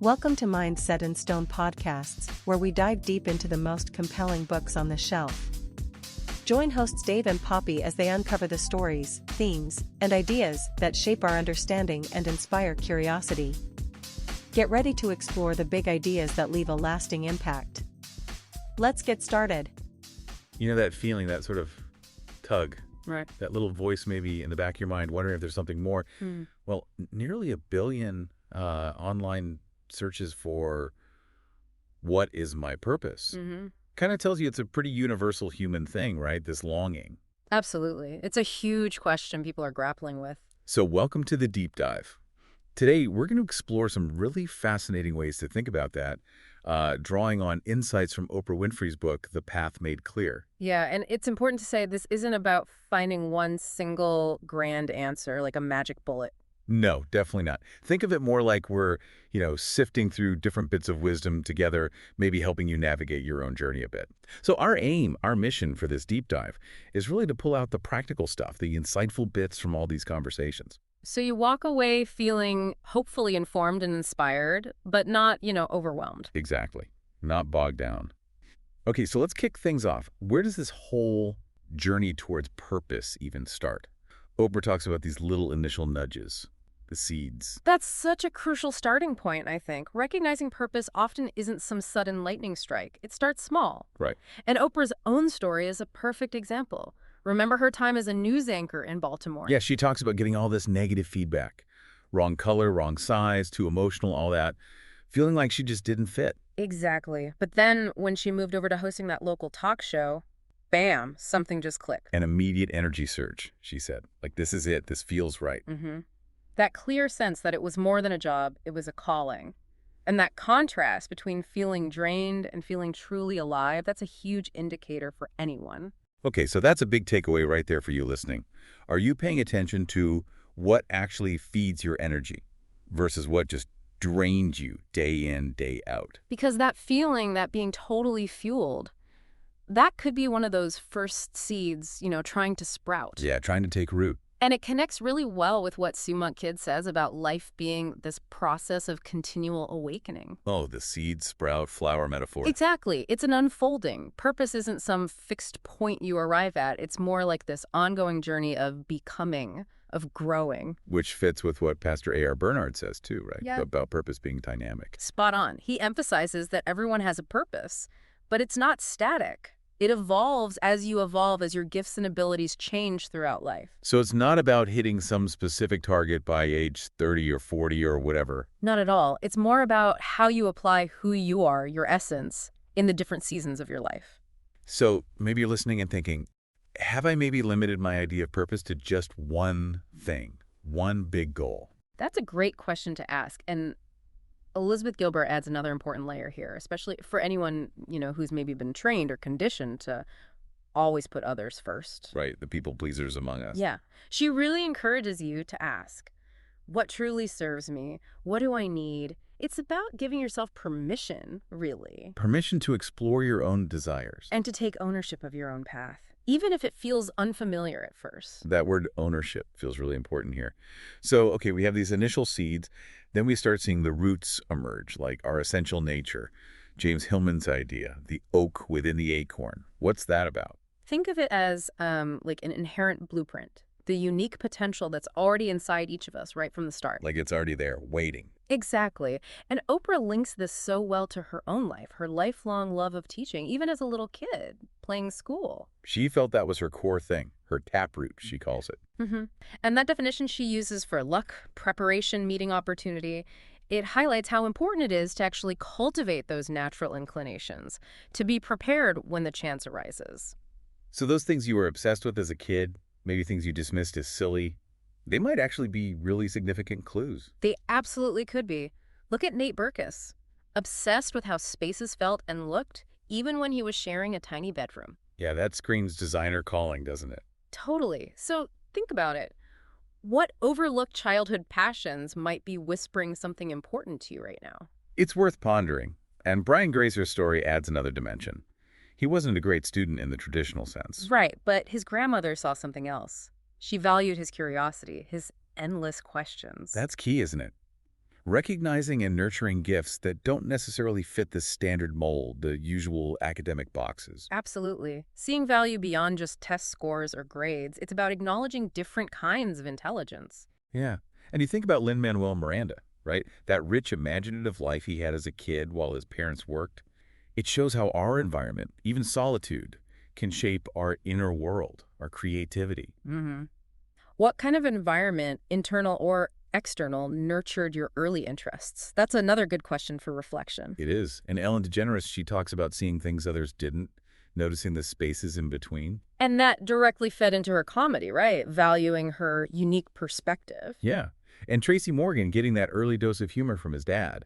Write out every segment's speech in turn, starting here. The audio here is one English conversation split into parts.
Welcome to Mind Set in Stone podcasts, where we dive deep into the most compelling books on the shelf. Join hosts Dave and Poppy as they uncover the stories, themes, and ideas that shape our understanding and inspire curiosity. Get ready to explore the big ideas that leave a lasting impact. Let's get started. You know that feeling, that sort of tug, Right. that little voice maybe in the back of your mind wondering if there's something more. Well, nearly 1 billion online searches for what is my purpose. Kind of tells you it's a pretty universal human thing, right? This longing. Absolutely. It's a huge question people are grappling with. So welcome to the deep dive. Today, we're going to explore some really fascinating ways to think about that, drawing on insights from Oprah Winfrey's book, The Path Made Clear. Yeah, and it's important to say this isn't about finding one single grand answer, like a magic bullet. No, definitely not. Think of it more like we're, sifting through different bits of wisdom together, maybe helping you navigate your own journey a bit. So our aim, our mission for this deep dive is really to pull out the practical stuff, the insightful bits from all these conversations. So you walk away feeling hopefully informed and inspired, but not, overwhelmed. Exactly. Not bogged down. Okay, so let's kick things off. Where does this whole journey towards purpose even start? Oprah talks about these little initial nudges, the seeds. That's such a crucial starting point, I think. Recognizing purpose often isn't some sudden lightning strike. It starts small. Right. And Oprah's own story is a perfect example. Remember her time as a news anchor in Baltimore? Yeah, she talks about getting all this negative feedback. Wrong color, wrong size, too emotional, all that. Feeling like she just didn't fit. Exactly. But then when she moved over to hosting that local talk show, bam, something just clicked. An immediate energy surge, she said. Like, this is it. This feels right. That clear sense that it was more than a job, it was a calling. And that contrast between feeling drained and feeling truly alive, that's a huge indicator for anyone. Okay, so that's a big takeaway right there for you listening. Are you paying attention to what actually feeds your energy versus what just drains you day in, day out? Because that feeling, that being totally fueled, that could be one of those first seeds, trying to sprout. Yeah, trying to take root. And it connects really well with what Sue Monk Kidd says about life being this process of continual awakening. Oh, the seed, sprout, flower metaphor. Exactly. It's an unfolding. Purpose isn't some fixed point you arrive at. It's more like this ongoing journey of becoming, of growing. Which fits with what Pastor A.R. Bernard says too, right? Yeah. About purpose being dynamic. Spot on. He emphasizes that everyone has a purpose, but it's not static. It evolves as you evolve, as your gifts and abilities change throughout life. So it's not about hitting some specific target by age 30 or 40 or whatever. Not at all. It's more about how you apply who you are, your essence, in the different seasons of your life. So maybe you're listening and thinking, have I maybe limited my idea of purpose to just one thing, one big goal? That's a great question to ask. And Elizabeth Gilbert adds another important layer here, especially for anyone, who's maybe been trained or conditioned to always put others first. Right, the people pleasers among us. Yeah. She really encourages you to ask, what truly serves me? What do I need? It's about giving yourself permission, really. Permission to explore your own desires. And to take ownership of your own path, even if it feels unfamiliar at first. That word ownership feels really important here. So, okay, we have these initial seeds. Then we start seeing the roots emerge, like our essential nature. James Hillman's idea, the oak within the acorn. What's that about? Think of it as like an inherent blueprint, the unique potential that's already inside each of us right from the start. Like it's already there, waiting. Exactly. And Oprah links this so well to her own life, her lifelong love of teaching, even as a little kid, playing school. She felt that was her core thing, her taproot, she calls it. And that definition she uses for luck, preparation, meeting opportunity, it highlights how important it is to actually cultivate those natural inclinations, to be prepared when the chance arises. So those things you were obsessed with as a kid, maybe things you dismissed as silly, they might actually be really significant clues. They absolutely could be. Look at Nate Berkus, obsessed with how spaces felt and looked, even when he was sharing a tiny bedroom. Yeah, that screams designer calling, doesn't it? Totally. So think about it. What overlooked childhood passions might be whispering something important to you right now? It's worth pondering. And Brian Grazer's story adds another dimension. He wasn't a great student in the traditional sense. Right, but his grandmother saw something else. She valued his curiosity, his endless questions. That's key, isn't it? Recognizing and nurturing gifts that don't necessarily fit the standard mold, the usual academic boxes. Absolutely. Seeing value beyond just test scores or grades, it's about acknowledging different kinds of intelligence. Yeah. And you think about Lin-Manuel Miranda, right? That rich, imaginative life he had as a kid while his parents worked. It shows how our environment, even solitude, can shape our inner world, our creativity. hmm What kind of environment, internal or external, nurtured your early interests? That's another good question for reflection. It is. And Ellen DeGeneres, she talks about seeing things others didn't, noticing the spaces in between. And that directly fed into her comedy, right? Valuing her unique perspective. Yeah. And Tracy Morgan getting that early dose of humor from his dad.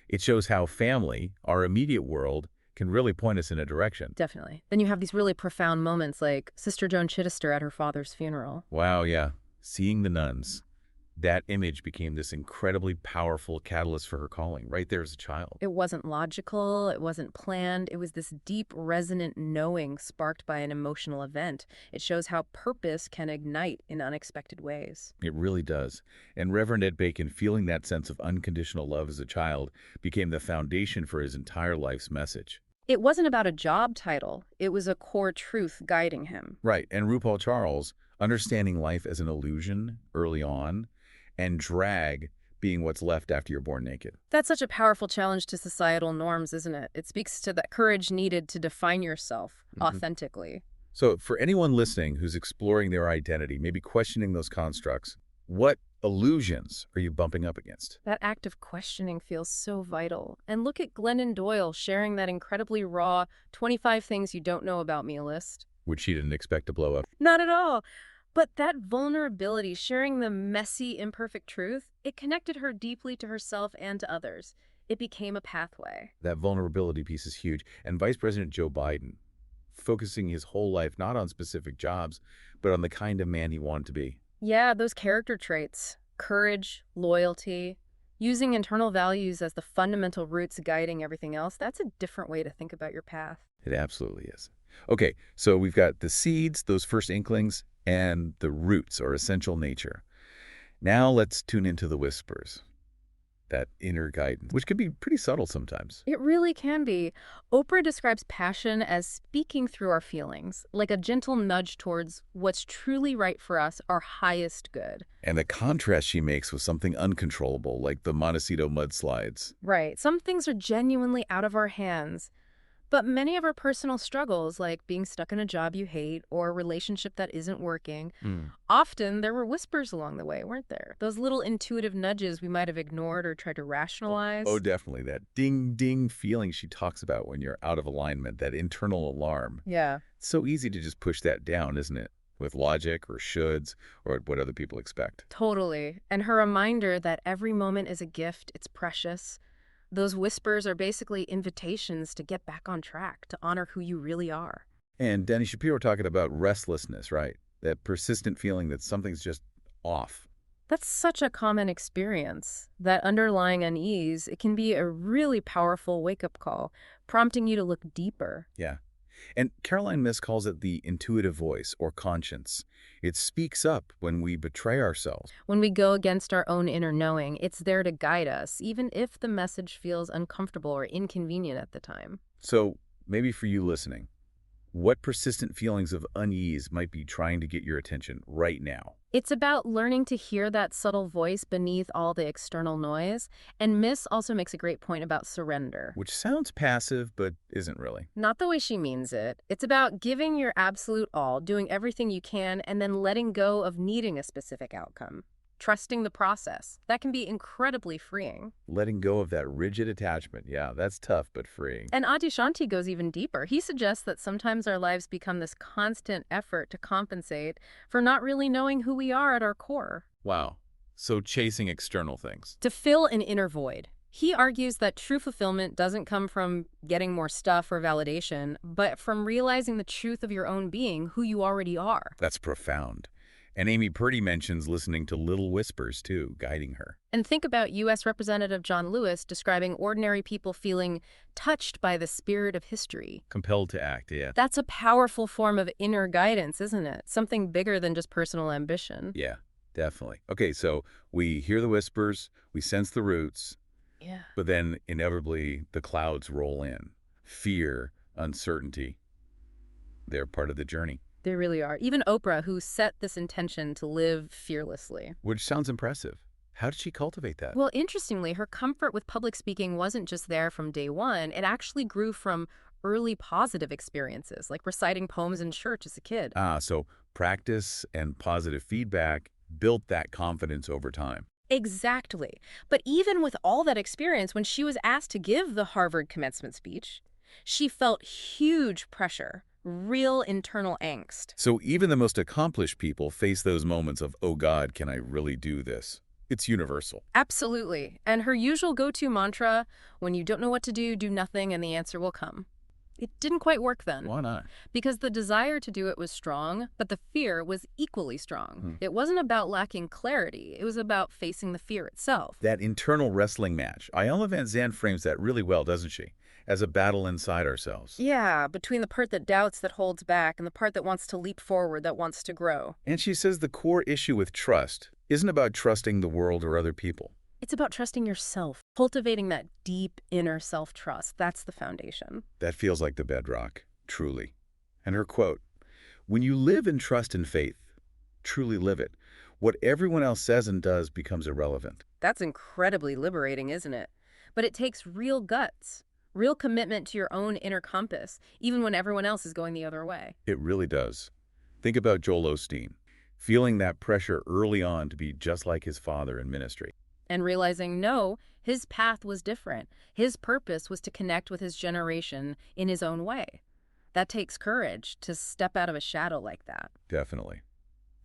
It shows how family, our immediate world, can really point us in a direction. Definitely. Then you have these really profound moments like Sister Joan Chittister at her father's funeral. Wow, yeah. Seeing the nuns. That image became this incredibly powerful catalyst for her calling, right there as a child. It wasn't logical, it wasn't planned, it was this deep, resonant knowing sparked by an emotional event. It shows how purpose can ignite in unexpected ways. It really does. And Reverend Ed Bacon, feeling that sense of unconditional love as a child, became the foundation for his entire life's message. It wasn't about a job title, it was a core truth guiding him. Right. And RuPaul Charles, understanding life as an illusion early on, and drag being what's left after you're born naked. That's such a powerful challenge to societal norms, isn't it? It speaks to that courage needed to define yourself authentically. So for anyone listening who's exploring their identity, maybe questioning those constructs, what illusions are you bumping up against? That act of questioning feels so vital. And look at Glennon Doyle sharing that incredibly raw 25 things you don't know about me list. Which she didn't expect to blow up. Not at all. But that vulnerability, sharing the messy, imperfect truth, it connected her deeply to herself and to others. It became a pathway. That vulnerability piece is huge. And Vice President Joe Biden, focusing his whole life not on specific jobs, but on the kind of man he wanted to be. Yeah, those character traits, courage, loyalty, using internal values as the fundamental roots guiding everything else, that's a different way to think about your path. It absolutely is. Okay, so we've got the seeds, those first inklings, and the roots or essential nature. Now let's tune into the whispers, that inner guidance, which can be pretty subtle sometimes. It really can be. Oprah describes passion as speaking through our feelings, like a gentle nudge towards what's truly right for us, our highest good. And the contrast she makes with something uncontrollable, like the Montecito mudslides. Right. Some things are genuinely out of our hands. But many of our personal struggles, like being stuck in a job you hate or a relationship that isn't working, often there were whispers along the way, weren't there? Those little intuitive nudges we might have ignored or tried to rationalize. Oh, definitely. That ding-ding feeling she talks about when you're out of alignment, that internal alarm. Yeah. It's so easy to just push that down, isn't it? With logic or shoulds or what other people expect. Totally. And her reminder that every moment is a gift, it's precious. Those whispers are basically invitations to get back on track, to honor who you really are. And Danny Shapiro talking about restlessness, right? That persistent feeling that something's just off. That's such a common experience. That underlying unease, it can be a really powerful wake-up call, prompting you to look deeper. Yeah. And Caroline Myss calls it the intuitive voice or conscience. It speaks up when we betray ourselves. When we go against our own inner knowing, it's there to guide us, even if the message feels uncomfortable or inconvenient at the time. So maybe for you listening, what persistent feelings of unease might be trying to get your attention right now? It's about learning to hear that subtle voice beneath all the external noise. And Miss also makes a great point about surrender. Which sounds passive, but isn't really. Not the way she means it. It's about giving your absolute all, doing everything you can, and then letting go of needing a specific outcome. Trusting the process. That can be incredibly freeing. Letting go of that rigid attachment. Yeah, that's tough, but freeing. And Adyashanti goes even deeper. He suggests that sometimes our lives become this constant effort to compensate for not really knowing who we are at our core. Wow. So chasing external things. To fill an inner void. He argues that true fulfillment doesn't come from getting more stuff or validation, but from realizing the truth of your own being, who you already are. That's profound. And Amy Purdy mentions listening to little whispers, too, guiding her. And think about U.S. Representative John Lewis describing ordinary people feeling touched by the spirit of history. Compelled to act, yeah. That's a powerful form of inner guidance, isn't it? Something bigger than just personal ambition. Yeah. Definitely. Okay, so we hear the whispers, we sense the roots, Yeah. but then inevitably the clouds roll in. Fear, uncertainty, they're part of the journey, They really are. Even Oprah, who set this intention to live fearlessly. which sounds impressive. How did she cultivate that? Well, interestingly, her comfort with public speaking wasn't just there from day one. It actually grew from early positive experiences, like reciting poems in church as a kid. So practice and positive feedback built that confidence over time. Exactly. But even with all that experience, when she was asked to give the Harvard commencement speech, she felt huge pressure, real internal angst. So even the most accomplished people face those moments of, oh God, can I really do this? It's universal. Absolutely. And her usual go-to mantra, when you don't know what to do nothing and the answer will come. It didn't quite work then. Why not? Because the desire to do it was strong, but the fear was equally strong. It wasn't about lacking clarity. It was about facing the fear itself. That internal wrestling match. Iyanla Vanzant frames that really well, doesn't she? As a battle inside ourselves. Yeah, between the part that doubts, that holds back, and the part that wants to leap forward, that wants to grow. And she says the core issue with trust isn't about trusting the world or other people. It's about trusting yourself, cultivating that deep inner self-trust. That's the foundation. That feels like the bedrock, truly. And her quote, when you live in trust and faith, truly live it, what everyone else says and does becomes irrelevant. That's incredibly liberating, isn't it? But it takes real guts, real commitment to your own inner compass, even when everyone else is going the other way. It really does. Think about Joel Osteen, feeling that pressure early on to be just like his father in ministry. And realizing, no, his path was different. His purpose was to connect with his generation in his own way. That takes courage to step out of a shadow like that. Definitely.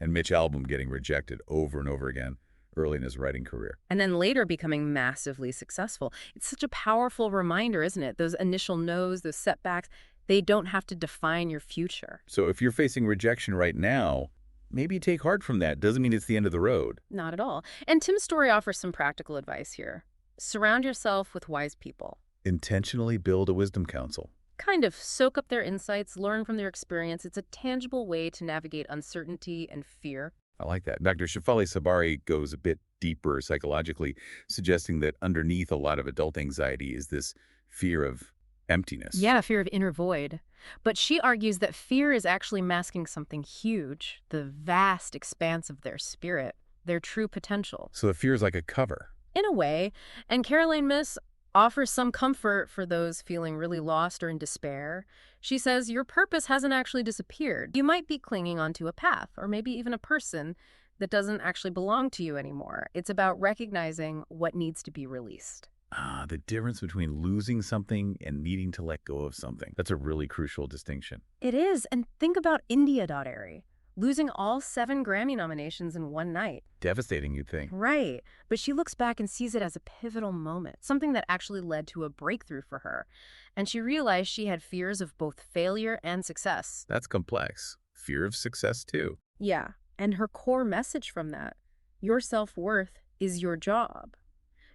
And Mitch Albom getting rejected over and over again early in his writing career. And then later becoming massively successful. It's such a powerful reminder, isn't it? Those initial no's, those setbacks, they don't have to define your future. So if you're facing rejection right now, maybe take heart from that. Doesn't mean it's the end of the road. Not at all. And Tim's story offers some practical advice here. Surround yourself with wise people. Intentionally build a wisdom council. Kind of soak up their insights, learn from their experience. It's a tangible way to navigate uncertainty and fear. I like that. Dr. Shefali Sabari goes a bit deeper psychologically, suggesting that underneath a lot of adult anxiety is this fear of emptiness. Yeah, fear of inner void. But she argues that fear is actually masking something huge, the vast expanse of their spirit, their true potential. So the fear is like a cover. In a way, and Caroline Myss offers some comfort for those feeling really lost or in despair. She says your purpose hasn't actually disappeared. You might be clinging onto a path, or maybe even a person that doesn't actually belong to you anymore. It's about recognizing what needs to be released. The difference between losing something and needing to let go of something. That's a really crucial distinction. It is, and think about India.Arie, losing all 7 Grammy nominations in one night. Devastating, you'd think. Right, but she looks back and sees it as a pivotal moment, something that actually led to a breakthrough for her. And she realized she had fears of both failure and success. That's complex. Fear of success, too. Yeah, and her core message from that, your self-worth is your job.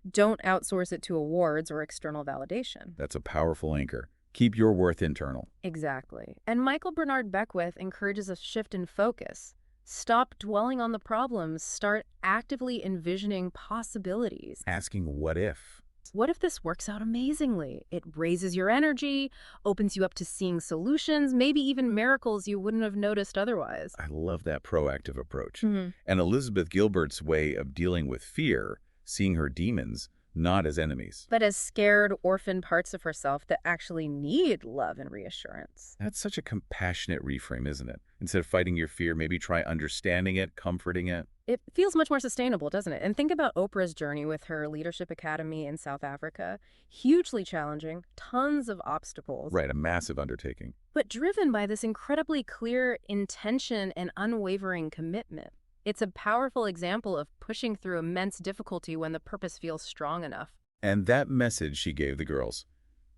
Don't outsource it to awards or external validation. That's a powerful anchor. Keep your worth internal. Exactly. And Michael Bernard Beckwith encourages a shift in focus. Stop dwelling on the problems. Start actively envisioning possibilities. Asking what if. What if this works out amazingly? It raises your energy, opens you up to seeing solutions, maybe even miracles you wouldn't have noticed otherwise. I love that proactive approach. Mm-hmm. And Elizabeth Gilbert's way of dealing with fear, seeing her demons, not as enemies. But as scared, orphaned parts of herself that actually need love and reassurance. That's such a compassionate reframe, isn't it? Instead of fighting your fear, maybe try understanding it, comforting it. It feels much more sustainable, doesn't it? And think about Oprah's journey with her Leadership Academy in South Africa. Hugely challenging, tons of obstacles. Right, a massive undertaking. But driven by this incredibly clear intention and unwavering commitment. It's a powerful example of pushing through immense difficulty when the purpose feels strong enough. And that message she gave the girls,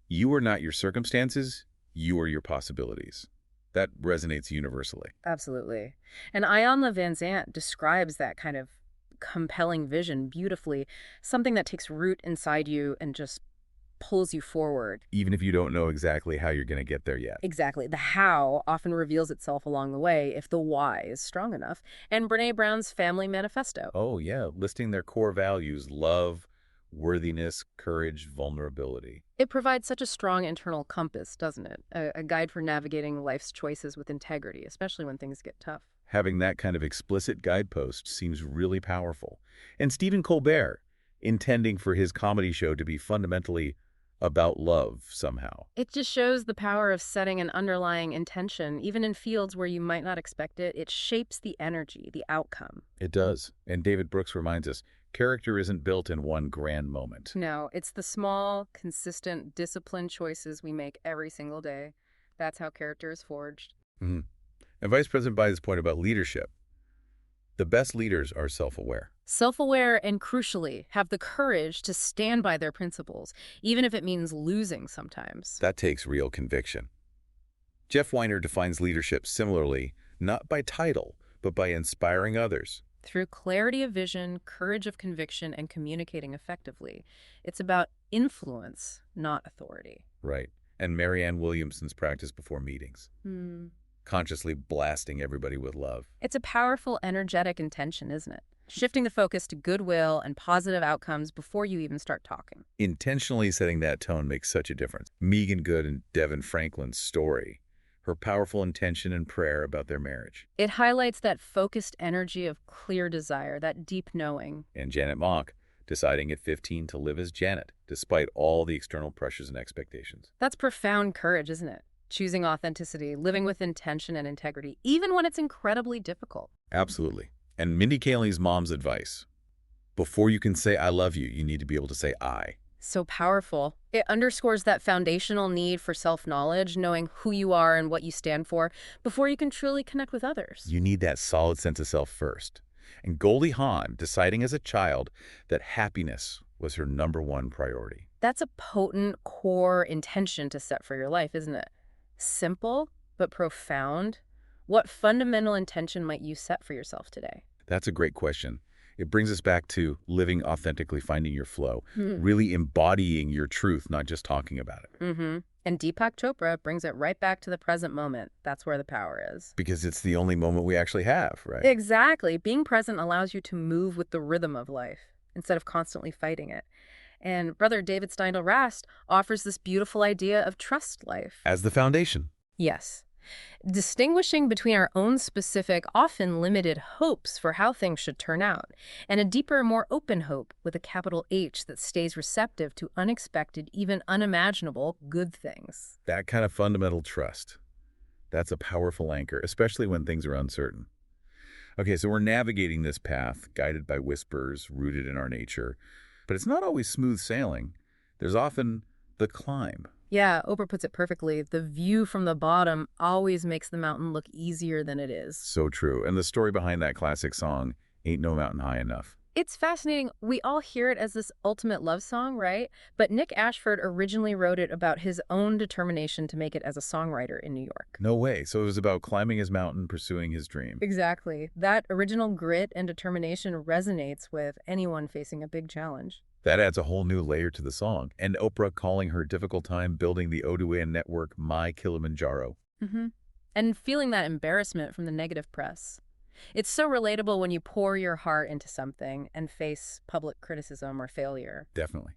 you are not your circumstances, you are your possibilities. That resonates universally. Absolutely. And Iyanla Vanzant describes that kind of compelling vision beautifully, something that takes root inside you and just pulls you forward. Even if you don't know exactly how you're going to get there yet. Exactly. The how often reveals itself along the way if the why is strong enough. And Brene Brown's Family Manifesto. Oh, yeah, listing their core values: love, worthiness, courage, vulnerability. It provides such a strong internal compass, doesn't it? A guide for navigating life's choices with integrity, especially when things get tough. Having that kind of explicit guidepost seems really powerful. And Stephen Colbert, intending for his comedy show to be fundamentally about love somehow. It just shows the power of setting an underlying intention, even in fields where you might not expect it. It shapes the energy, the outcome. It does. And David Brooks reminds us, character isn't built in one grand moment. No, it's the small, consistent, disciplined choices we make every single day. That's how character is forged. Mhm. And Vice President Biden's point about leadership, the best leaders are self-aware. Self-aware and, crucially, have the courage to stand by their principles, even if it means losing sometimes. That takes real conviction. Jeff Weiner defines leadership similarly, not by title, but by inspiring others. Through clarity of vision, courage of conviction, and communicating effectively. It's about influence, not authority. Right. And Marianne Williamson's practice before meetings. Consciously blasting everybody with love. It's a powerful, energetic intention, isn't it? Shifting the focus to goodwill and positive outcomes before you even start talking. Intentionally setting that tone makes such a difference. Megan Good and Devin Franklin's story, her powerful intention and prayer about their marriage. It highlights that focused energy of clear desire, that deep knowing. And Janet Mock, deciding at 15 to live as Janet, despite all the external pressures and expectations. That's profound courage, isn't it? Choosing authenticity, living with intention and integrity, even when it's incredibly difficult. Absolutely. And Mindy Kaling's mom's advice: before you can say I love you, you need to be able to say I. So powerful. It underscores that foundational need for self-knowledge, knowing who you are and what you stand for, before you can truly connect with others. You need that solid sense of self first. And Goldie Hawn deciding as a child that happiness was her #1 priority. That's a potent core intention to set for your life, isn't it? Simple, but profound. What fundamental intention might you set for yourself today? That's a great question. It brings us back to living authentically, finding your flow, really embodying your truth, not just talking about it. And Deepak Chopra brings it right back to the present moment. That's where the power is. Because it's the only moment we actually have, right? Exactly. Being present allows you to move with the rhythm of life instead of constantly fighting it. And Brother David Steindl Rast offers this beautiful idea of trust life. As the foundation. Yes. Distinguishing between our own specific, often limited hopes for how things should turn out, and a deeper, more open hope with a capital H that stays receptive to unexpected, even unimaginable good things. That kind of fundamental trust. That's a powerful anchor, especially when things are uncertain. Okay, so we're navigating this path, guided by whispers, rooted in our nature. But it's not always smooth sailing. There's often the climb. Yeah, Oprah puts it perfectly. The view from the bottom always makes the mountain look easier than it is. So true. And the story behind that classic song, Ain't No Mountain High Enough. It's fascinating. We all hear it as this ultimate love song, right? But Nick Ashford originally wrote it about his own determination to make it as a songwriter in New York. No way. So it was about climbing his mountain, pursuing his dream. Exactly. That original grit and determination resonates with anyone facing a big challenge. That adds a whole new layer to the song. And Oprah calling her difficult time building the O2N network My Kilimanjaro. And feeling that embarrassment from the negative press. It's so relatable when you pour your heart into something and face public criticism or failure. Definitely.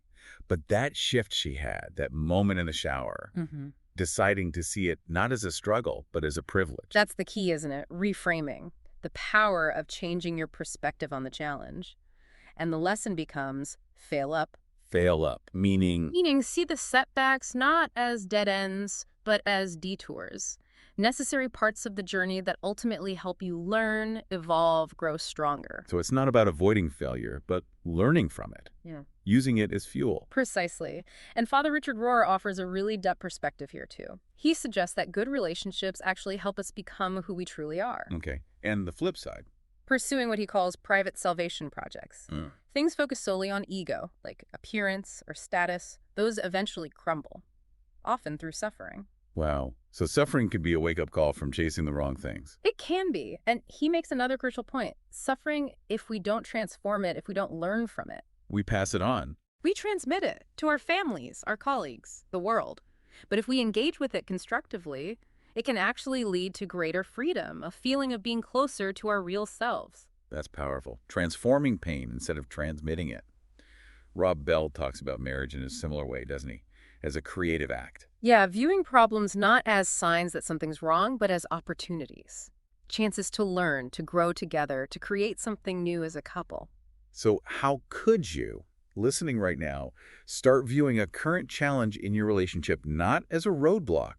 But that shift she had, that moment in the shower, deciding to see it not as a struggle, but as a privilege. That's the key, isn't it? Reframing. The power of changing your perspective on the challenge. And the lesson becomes fail up. Fail up, meaning? Meaning see the setbacks not as dead ends, but as detours. Necessary parts of the journey that ultimately help you learn, evolve, grow stronger. So it's not about avoiding failure, but learning from it. Yeah. Using it as fuel. Precisely. And Father Richard Rohr offers a really depth perspective here, too. He suggests that good relationships actually help us become who we truly are. Okay. And the flip side? Pursuing what he calls private salvation projects. Things focused solely on ego, like appearance or status, those eventually crumble, often through suffering. Wow. So suffering could be a wake-up call from chasing the wrong things. It can be. And he makes another crucial point. Suffering, if we don't transform it, if we don't learn from it. We pass it on. We transmit it to our families, our colleagues, the world. But if we engage with it constructively, it can actually lead to greater freedom, a feeling of being closer to our real selves. That's powerful. Transforming pain instead of transmitting it. Rob Bell talks about marriage in a similar way, doesn't he? As a creative act. Yeah, viewing problems not as signs that something's wrong, but as opportunities. Chances to learn, to grow together, to create something new as a couple. So how could you, listening right now, start viewing a current challenge in your relationship not as a roadblock,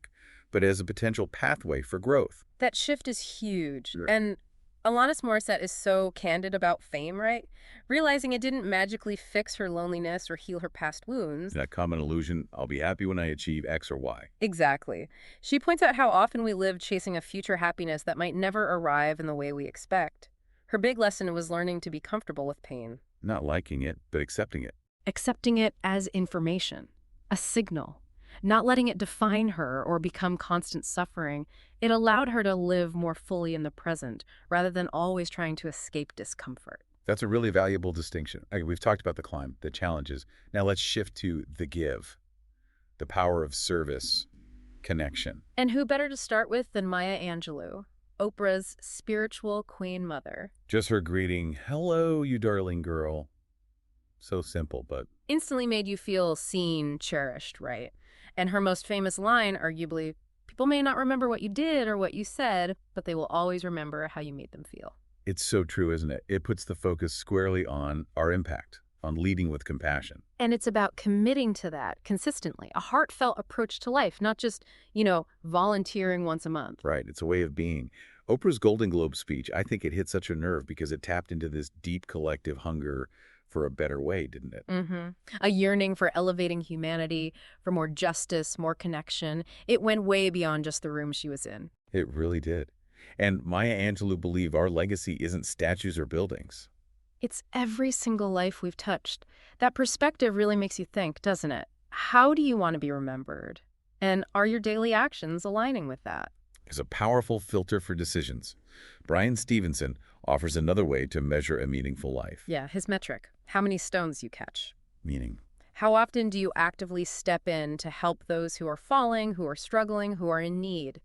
but as a potential pathway for growth? That shift is huge. Sure. And Alanis Morissette is so candid about fame, right? Realizing it didn't magically fix her loneliness or heal her past wounds. That common illusion, I'll be happy when I achieve X or Y. Exactly. She points out how often we live chasing a future happiness that might never arrive in the way we expect. Her big lesson was learning to be comfortable with pain. Not liking it, but accepting it. Accepting it as information, a signal. Not letting it define her or become constant suffering. It allowed her to live more fully in the present, rather than always trying to escape discomfort. That's a really valuable distinction. Okay, we've talked about the climb, the challenges. Now let's shift to the give, the power of service, connection. And who better to start with than Maya Angelou, Oprah's spiritual queen mother? Just her greeting, hello, you darling girl. So simple, but Instantly made you feel seen, cherished, right? And her most famous line, arguably, people may not remember what you did or what you said, but they will always remember how you made them feel. it's so true, isn't it? It puts the focus squarely on our impact, on leading with compassion. And it's about committing to that consistently, a heartfelt approach to life, not just, volunteering once a month. Right. It's a way of being. Oprah's Golden Globe speech, I think it hit such a nerve because it tapped into this deep collective hunger for a better way, didn't it? Mm-hmm. A yearning for elevating humanity, for more justice, more connection. It went way beyond just the room she was in. It really did. And Maya Angelou believed our legacy isn't statues or buildings. It's every single life we've touched. That perspective really makes you think, doesn't it? How do you want to be remembered? And are your daily actions aligning with that? It's a powerful filter for decisions. Brian Stevenson offers another way to measure a meaningful life. Yeah, his metric. How many stones you catch. Meaning, How often do you actively step in to help those who are falling, who are struggling, who are in need?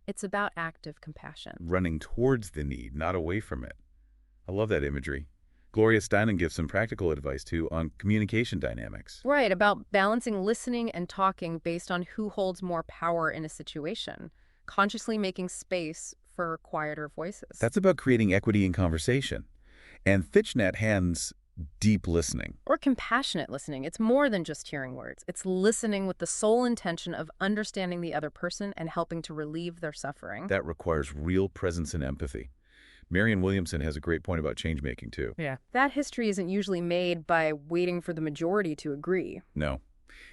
It's about active compassion. running towards the need, not away from it. I love that imagery. Gloria Steinem gives some practical advice, too, on communication dynamics. Right, about balancing listening and talking based on who holds more power in a situation, consciously making space for quieter voices. That's about creating equity in conversation. And Thich Nhat Hanh's deep listening. Or compassionate listening. It's more than just hearing words. It's listening with the sole intention of understanding the other person and helping to relieve their suffering. That requires real presence and empathy. Marianne Williamson has a great point about change-making, too. Yeah. That history isn't usually made by waiting for the majority to agree. No.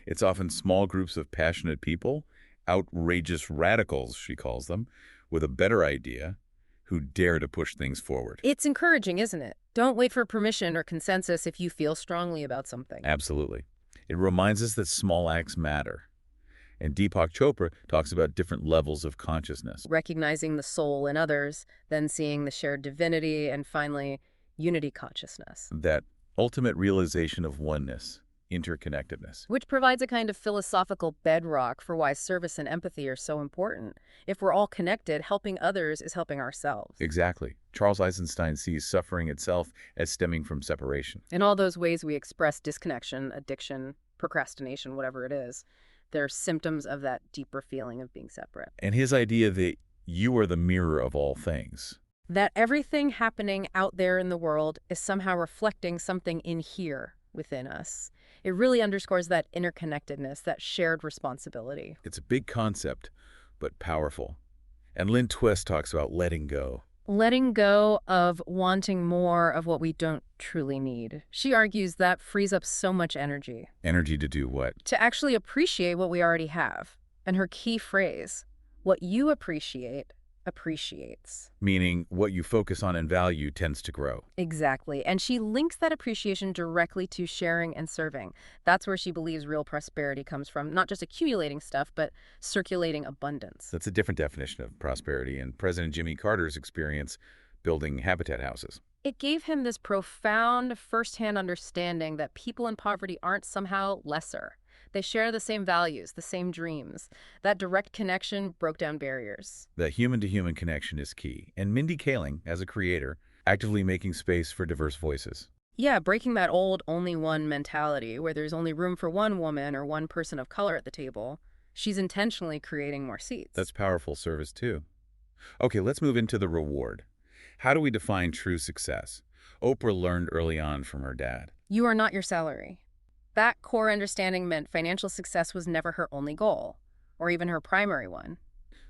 It's often small groups of passionate people, outrageous radicals, she calls them, with a better idea, who dare to push things forward. It's encouraging, isn't it? Don't wait for permission or consensus if you feel strongly about something. Absolutely. It reminds us that small acts matter. And Deepak Chopra talks about different levels of consciousness. Recognizing the soul in others, then seeing the shared divinity, and finally, unity consciousness, That ultimate realization of oneness, interconnectedness. which provides a kind of philosophical bedrock for why service and empathy are so important. If we're all connected, helping others is helping ourselves. Exactly. Charles Eisenstein sees suffering itself as stemming from separation. In all those ways we express disconnection, addiction, procrastination, whatever it is, they're symptoms of that deeper feeling of being separate. And his idea that you are the mirror of all things. That everything happening out there in the world is somehow reflecting something in here within us. It really underscores that interconnectedness, that shared responsibility. It's a big concept, but powerful. And Lynn Twist talks about letting go. Letting go of wanting more of what we don't truly need. She argues that frees up so much energy Energy to do what? to actually appreciate what we already have. And her key phrase, what you appreciate, appreciates. Meaning what you focus on and value tends to grow. Exactly. And she links that appreciation directly to sharing and serving. That's where she believes real prosperity comes from, not just accumulating stuff, but circulating abundance. That's a different definition of prosperity in President Jimmy Carter's experience building habitat houses. It gave him this profound firsthand understanding that people in poverty aren't somehow lesser. They share the same values, the same dreams. That direct connection broke down barriers. The human-to-human connection is key. And Mindy Kaling, as a creator, actively making space for diverse voices. Yeah, breaking that old only one mentality where there's only room for one woman or one person of color at the table. She's intentionally creating more seats. That's powerful service, too. Okay, let's move into the reward. How do we define true success? Oprah learned early on from her dad. You are not your salary. That core understanding meant financial success was never her only goal, or even her primary one.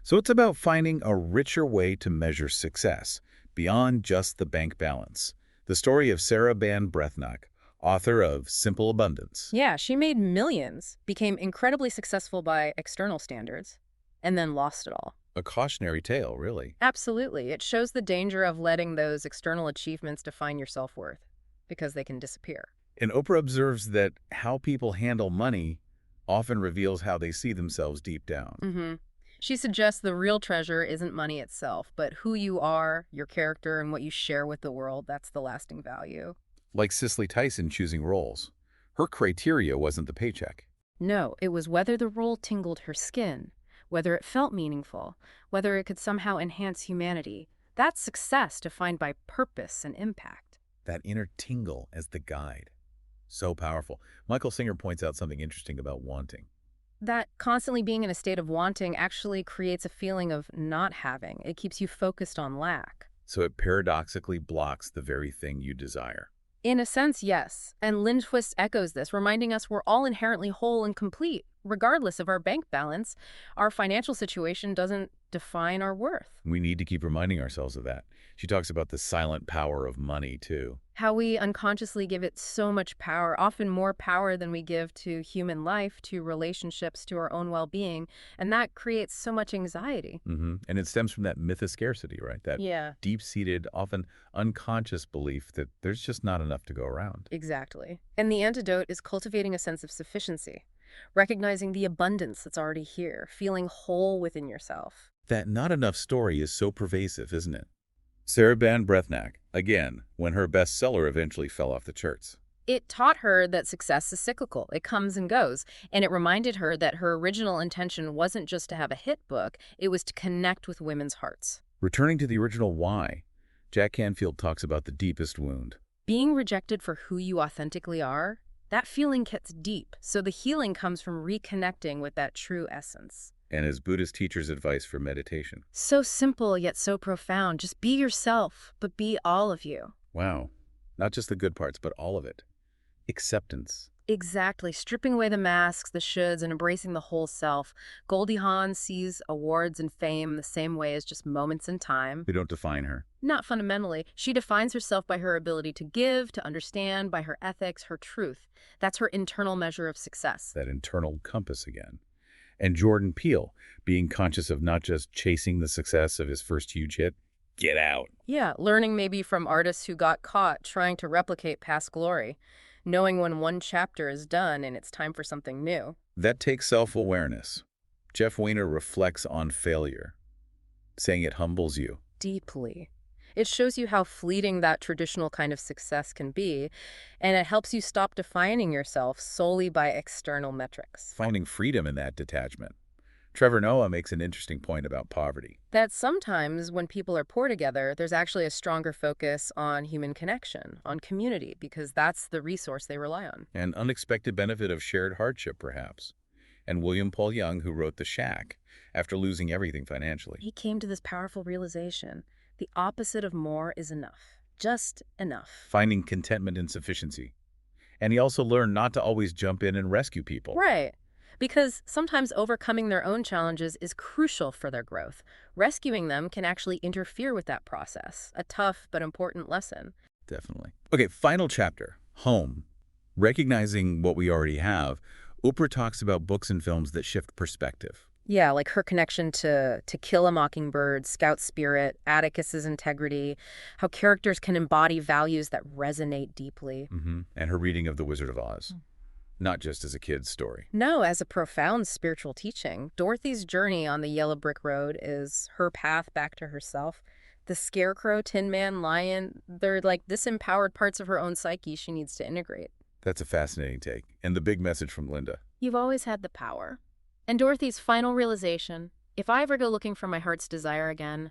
So it's about finding a richer way to measure success, beyond just the bank balance. The story of Sarah Ban Breathnach, author of Simple Abundance. Yeah, she made millions, became incredibly successful by external standards, and then lost it all. A cautionary tale, really. Absolutely. It shows the danger of letting those external achievements define your self-worth, because they can disappear. And Oprah observes that how people handle money often reveals how they see themselves deep down. She suggests the real treasure isn't money itself, but who you are, your character, and what you share with the world. That's the lasting value. Like Cicely Tyson choosing roles. Her criteria wasn't the paycheck. No, it was whether the role tingled her skin, whether it felt meaningful, whether it could somehow enhance humanity. That's success defined by purpose and impact. That inner tingle as the guide. So powerful. Michael Singer points out something interesting about wanting. That constantly being in a state of wanting actually creates a feeling of not having. It keeps you focused on lack. So it paradoxically blocks the very thing you desire. In a sense, yes. And Lindquist echoes this, reminding us we're all inherently whole and complete. Regardless of our bank balance, our financial situation doesn't define our worth. We need to keep reminding ourselves of that. She talks about the silent power of money, too. How we unconsciously give it so much power, often more power than we give to human life, to relationships, to our own well-being, and that creates so much anxiety. And it stems from that myth of scarcity, right? That deep-seated, often unconscious belief that there's just not enough to go around. Exactly. And the antidote is cultivating a sense of sufficiency, recognizing the abundance that's already here, feeling whole within yourself. That not enough story is so pervasive, isn't it? Sarah Ban Breathnach, again, when her bestseller eventually fell off the charts. It taught her that success is cyclical. It comes and goes. And it reminded her that her original intention wasn't just to have a hit book, it was to connect with women's hearts. Returning to the original why, Jack Canfield talks about the deepest wound. Being rejected for who you authentically are, that feeling gets deep. So the healing comes from reconnecting with that true essence. And his Buddhist teacher's advice for meditation. So simple, yet so profound. Just be yourself, but be all of you. Wow. Not just the good parts, but all of it. Acceptance. Exactly. Stripping away the masks, the shoulds, and embracing the whole self. Goldie Hawn sees awards and fame the same way as just moments in time. They don't define her. Not fundamentally. She defines herself by her ability to give, to understand, by her ethics, her truth. That's her internal measure of success. That internal compass again. And Jordan Peele, being conscious of not just chasing the success of his first huge hit, Get Out. Yeah, learning maybe from artists who got caught trying to replicate past glory, knowing when one chapter is done and it's time for something new. That takes self-awareness. Jeff Weiner reflects on failure, saying it humbles you. Deeply. It shows you how fleeting that traditional kind of success can be, and it helps you stop defining yourself solely by external metrics. Finding freedom in that detachment. Trevor Noah makes an interesting point about poverty. That sometimes when people are poor together, there's actually a stronger focus on human connection, on community, because that's the resource they rely on. An unexpected benefit of shared hardship, perhaps. And William Paul Young, who wrote The Shack, after losing everything financially. He came to this powerful realization. The opposite of more is enough. Just enough. Finding contentment in sufficiency. And he also learned not to always jump in and rescue people. Right. Because sometimes overcoming their own challenges is crucial for their growth. Rescuing them can actually interfere with that process. A tough but important lesson. Definitely. Okay, final chapter. Home. Recognizing what we already have, Oprah talks about books and films that shift perspective. Yeah, like her connection to Kill a Mockingbird, Scout Spirit, Atticus's integrity, how characters can embody values that resonate deeply. And her reading of The Wizard of Oz. Not just as a kid's story. No, as a profound spiritual teaching. Dorothy's journey on the yellow brick road is her path back to herself. The scarecrow, Tin Man, lion, they're like disempowered parts of her own psyche she needs to integrate. That's a fascinating take. And the big message from Linda. You've always had the power. And Dorothy's final realization, if I ever go looking for my heart's desire again,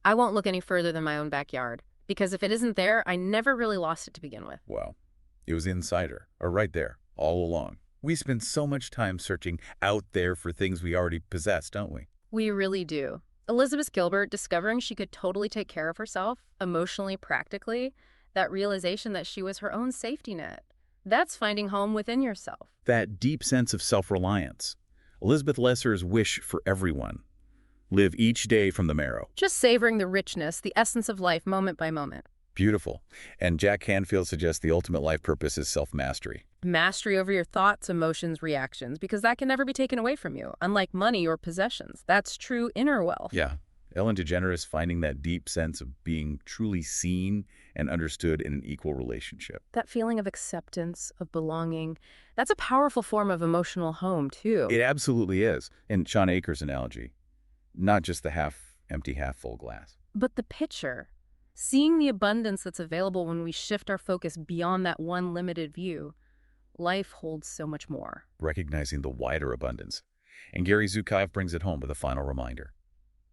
I won't look any further than my own backyard. Because if it isn't there, I never really lost it to begin with. Wow. It was inside her, or right there, all along. We spend so much time searching out there for things we already possess, don't we? We really do. Elizabeth Gilbert discovering she could totally take care of herself, emotionally, practically, that realization that she was her own safety net. That's finding home within yourself. That deep sense of self-reliance. Elizabeth Lesser's wish for everyone. Live each day from the marrow. Just savoring the richness, the essence of life moment by moment. Beautiful. And Jack Canfield suggests the ultimate life purpose is self-mastery. Mastery over your thoughts, emotions, reactions, because that can never be taken away from you, unlike money or possessions. That's true inner wealth. Yeah. Ellen DeGeneres finding that deep sense of being truly seen and understood in an equal relationship. That feeling of acceptance, of belonging, that's a powerful form of emotional home, too. It absolutely is. And Sean Akers' analogy, not just the half-empty, half-full glass. But the picture, seeing the abundance that's available when we shift our focus beyond that one limited view, life holds so much more. Recognizing the wider abundance. And Gary Zukav brings it home with a final reminder.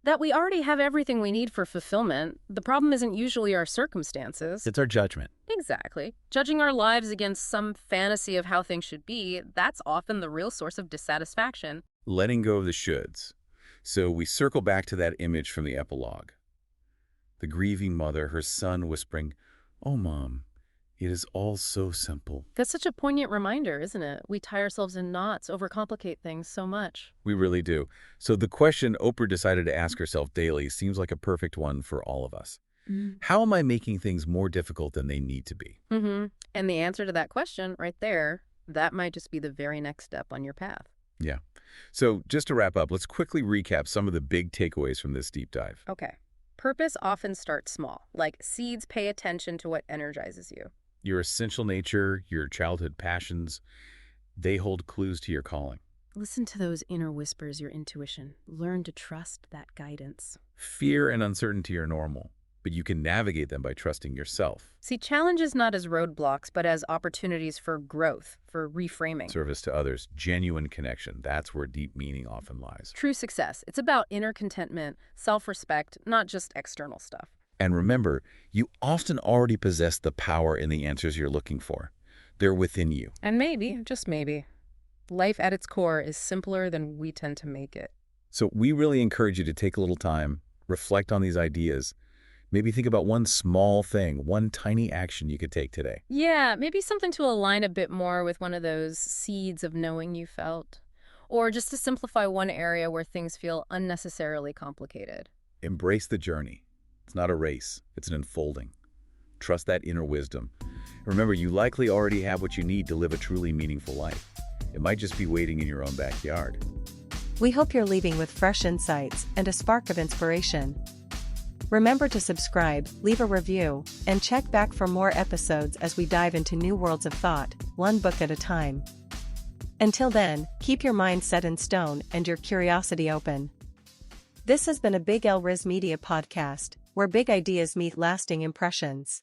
That we already have everything we need for fulfillment. The problem isn't usually our circumstances. It's our judgment. Exactly. Judging our lives against some fantasy of how things should be, that's often the real source of dissatisfaction. Letting go of the shoulds. So we circle back to that image from the epilogue. The grieving mother, her son whispering, "Oh, Mom, it is all so simple." That's such a poignant reminder, isn't it? We tie ourselves in knots, overcomplicate things so much. We really do. So the question Oprah decided to ask herself daily seems like a perfect one for all of us. How am I making things more difficult than they need to be? And the answer to that question right there, that might just be the very next step on your path. Yeah. So just to wrap up, let's quickly recap some of the big takeaways from this deep dive. Okay. Purpose often starts small, like seeds pay attention to what energizes you. Your essential nature, your childhood passions, they hold clues to your calling. Listen to those inner whispers, your intuition. Learn to trust that guidance. Fear and uncertainty are normal, but you can navigate them by trusting yourself. See challenges not as roadblocks, but as opportunities for growth, for reframing. Service to others, genuine connection. That's where deep meaning often lies. True success. It's about inner contentment, self-respect, not just external stuff. And remember, you often already possess the power and the answers you're looking for. They're within you. And maybe, just maybe, life at its core is simpler than we tend to make it. So we really encourage you to take a little time, reflect on these ideas, maybe think about one small thing, one tiny action you could take today. Yeah, maybe something to align a bit more with one of those seeds of knowing you felt. Or just to simplify one area where things feel unnecessarily complicated. Embrace the journey. It's not a race, it's an unfolding. Trust that inner wisdom. Remember, you likely already have what you need to live a truly meaningful life. It might just be waiting in your own backyard. We hope you're leaving with fresh insights and a spark of inspiration. Remember to subscribe, leave a review, and check back for more episodes as we dive into new worlds of thought, one book at a time. Until then, keep your mind set in stone and your curiosity open. This has been a Big L Riz Media podcast, where big ideas meet lasting impressions.